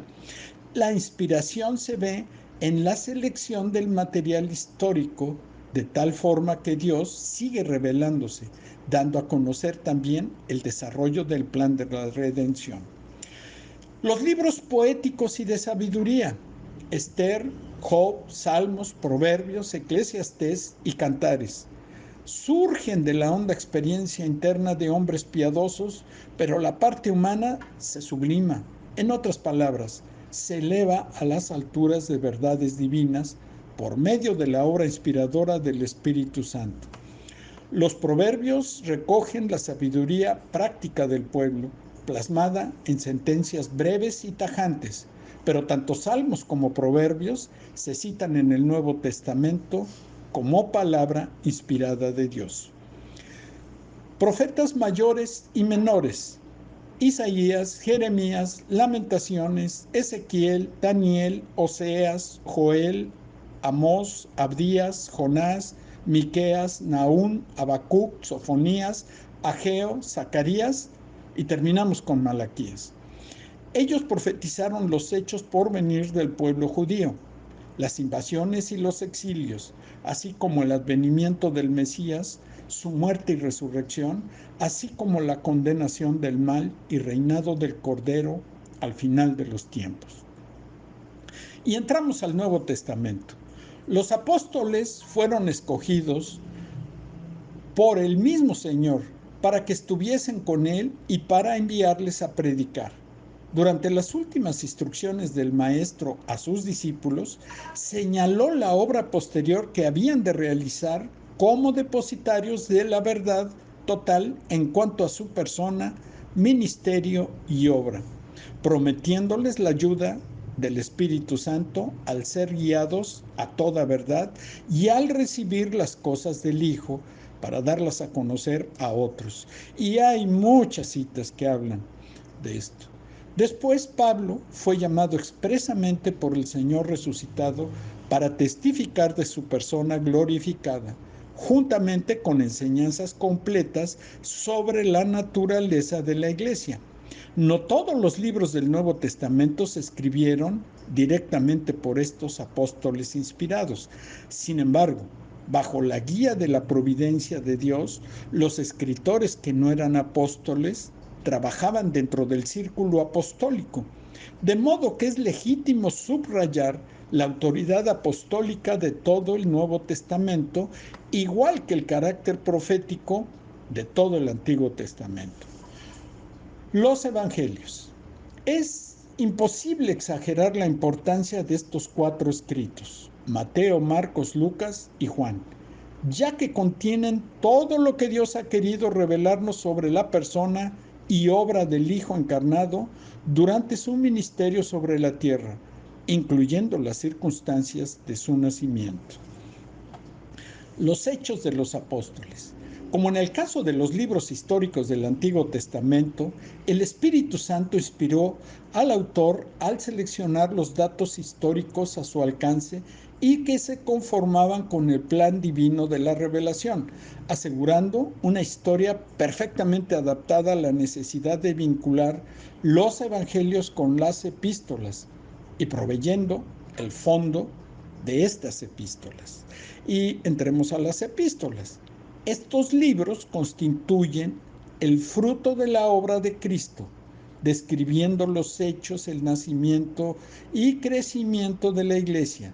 La inspiración se ve en la selección del material histórico, de tal forma que Dios sigue revelándose, dando a conocer también el desarrollo del plan de la redención. Los libros poéticos y de sabiduría: Esther, Job, Salmos, Proverbios, Eclesiastés y Cantares. Surgen de la honda experiencia interna de hombres piadosos, pero la parte humana se sublima. En otras palabras, se eleva a las alturas de verdades divinas por medio de la obra inspiradora del Espíritu Santo. Los proverbios recogen la sabiduría práctica del pueblo, plasmada en sentencias breves y tajantes, pero tanto salmos como proverbios se citan en el Nuevo Testamento como palabra inspirada de Dios. Profetas mayores y menores: Isaías, Jeremías, Lamentaciones, Ezequiel, Daniel, Oseas, Joel, Amós, Abdías, Jonás, Miqueas, Nahum, Habacuc, Sofonías, Ageo, Zacarías, y terminamos con Malaquías. Ellos profetizaron los hechos por venir del pueblo judío, las invasiones y los exilios, así como el advenimiento del Mesías, su muerte y resurrección, así como la condenación del mal y reinado del Cordero al final de los tiempos. Y entramos al Nuevo Testamento. Los apóstoles fueron escogidos por el mismo Señor para que estuviesen con Él y para enviarles a predicar. Durante las últimas instrucciones del Maestro a sus discípulos, señaló la obra posterior que habían de realizar como depositarios de la verdad total en cuanto a su persona, ministerio y obra, prometiéndoles la ayuda del Espíritu Santo al ser guiados a toda verdad y al recibir las cosas del Hijo, para darlas a conocer a otros. Y hay muchas citas que hablan de esto. Después Pablo fue llamado expresamente por el Señor resucitado para testificar de su persona glorificada, juntamente con enseñanzas completas sobre la naturaleza de la iglesia. No todos los libros del Nuevo Testamento se escribieron directamente por estos apóstoles inspirados. Sin embargo, bajo la guía de la providencia de Dios, los escritores que no eran apóstoles trabajaban dentro del círculo apostólico, de modo que es legítimo subrayar la autoridad apostólica de todo el Nuevo Testamento, igual que el carácter profético de todo el Antiguo Testamento. Los evangelios. Es imposible exagerar la importancia de estos 4 escritos, Mateo, Marcos, Lucas y Juan, ya que contienen todo lo que Dios ha querido revelarnos sobre la persona y obra del Hijo encarnado durante su ministerio sobre la tierra, incluyendo las circunstancias de su nacimiento. Los hechos de los apóstoles. Como en el caso de los libros históricos del Antiguo Testamento, el Espíritu Santo inspiró al autor al seleccionar los datos históricos a su alcance y que se conformaban con el plan divino de la revelación, asegurando una historia perfectamente adaptada a la necesidad de vincular los evangelios con las epístolas y proveyendo el fondo de estas epístolas. Y entremos a las epístolas. Estos libros constituyen el fruto de la obra de Cristo, describiendo los hechos, el nacimiento y crecimiento de la iglesia,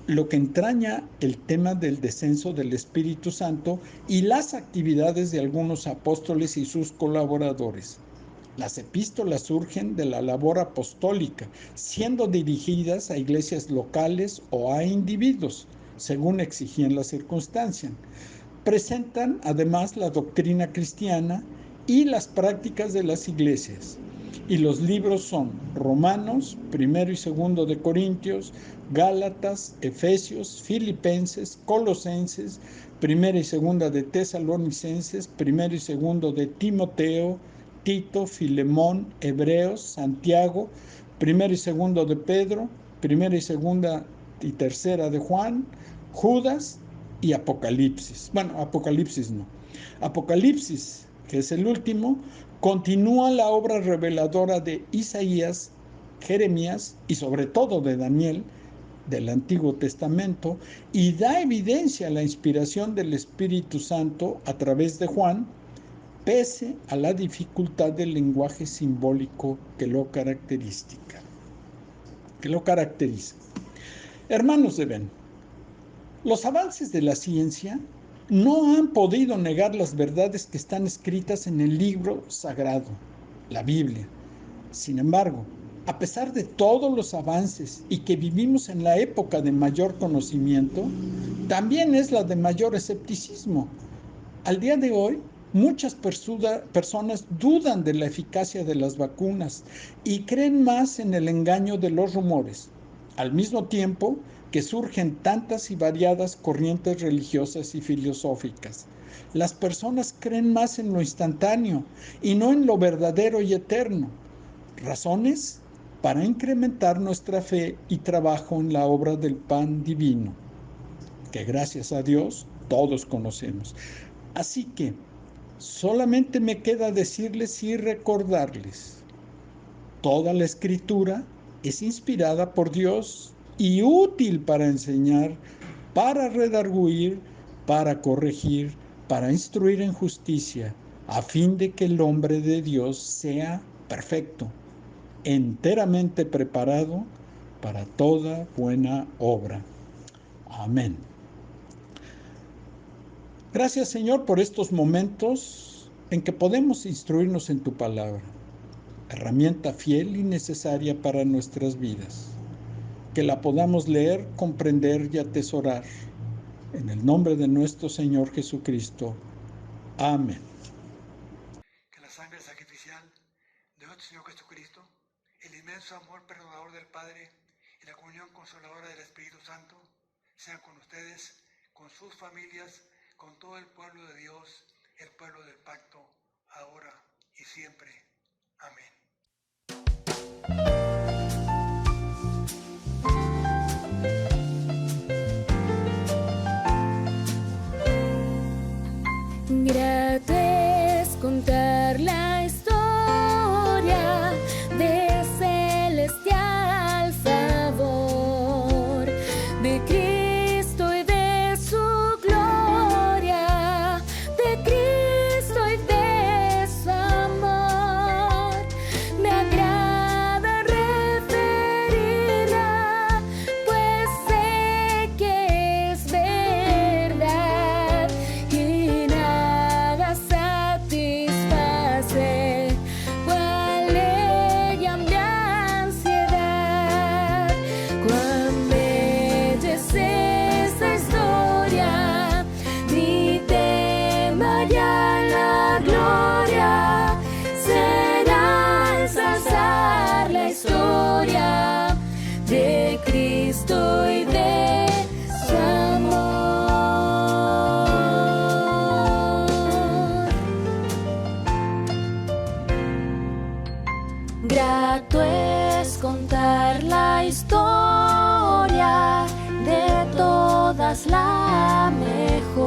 lo que entraña el tema del descenso del Espíritu Santo y las actividades de algunos apóstoles y sus colaboradores. Las epístolas surgen de la labor apostólica, siendo dirigidas a iglesias locales o a individuos, según exigían las circunstancias. Presentan además la doctrina cristiana y las prácticas de las iglesias. Y los libros son Romanos, primero y segundo de Corintios, Gálatas, Efesios, Filipenses, Colosenses, primera y segunda de Tesalonicenses, primero y segundo de Timoteo, Tito, Filemón, Hebreos, Santiago, primero y segundo de Pedro, primera y segunda y tercera de Juan, Judas y Apocalipsis. Bueno, Apocalipsis no. Apocalipsis, que es el último, continúa la obra reveladora de Isaías, Jeremías y sobre todo de Daniel del Antiguo Testamento y da evidencia a la inspiración del Espíritu Santo a través de Juan, pese a la dificultad del lenguaje simbólico que lo caracteriza. Hermanos de Ben, los avances de la ciencia no han podido negar las verdades que están escritas en el libro sagrado, la Biblia. Sin embargo, a pesar de todos los avances y que vivimos en la época de mayor conocimiento, también es la de mayor escepticismo. Al día de hoy, muchas personas dudan de la eficacia de las vacunas y creen más en el engaño de los rumores, al mismo tiempo que surgen tantas y variadas corrientes religiosas y filosóficas. Las personas creen más en lo instantáneo y no en lo verdadero y eterno. Razones para incrementar nuestra fe y trabajo en la obra del pan divino, que gracias a Dios todos conocemos. Así que solamente me queda decirles y recordarles, toda la escritura es inspirada por Dios y útil para enseñar, para redarguir, para corregir, para instruir en justicia, a fin de que el hombre de Dios sea perfecto, enteramente preparado para toda buena obra. Amén. Gracias, Señor, por estos momentos en que podemos instruirnos en tu palabra, herramienta fiel y necesaria para nuestras vidas, que la podamos leer, comprender y atesorar. En el nombre de nuestro Señor Jesucristo. Amén. Que la sangre sacrificial de nuestro Señor Jesucristo, el inmenso amor perdonador del Padre y la comunión consoladora del Espíritu Santo sean con ustedes, con sus familias, con todo el pueblo de Dios, el pueblo del pacto, ahora y siempre. Amén. Grato es contar la historia de celestial favor de Cristo y de su gloria, de Cristo y de su amor. Me agrada referirla, pues sé que es verdad y nada satisface cual ella mi ansiedad. Cuán bella es esta historia, mi tema ya la gloria será ensalzar la historia de Cristo y de su amor. Grato es contar la historia de todas la mejor.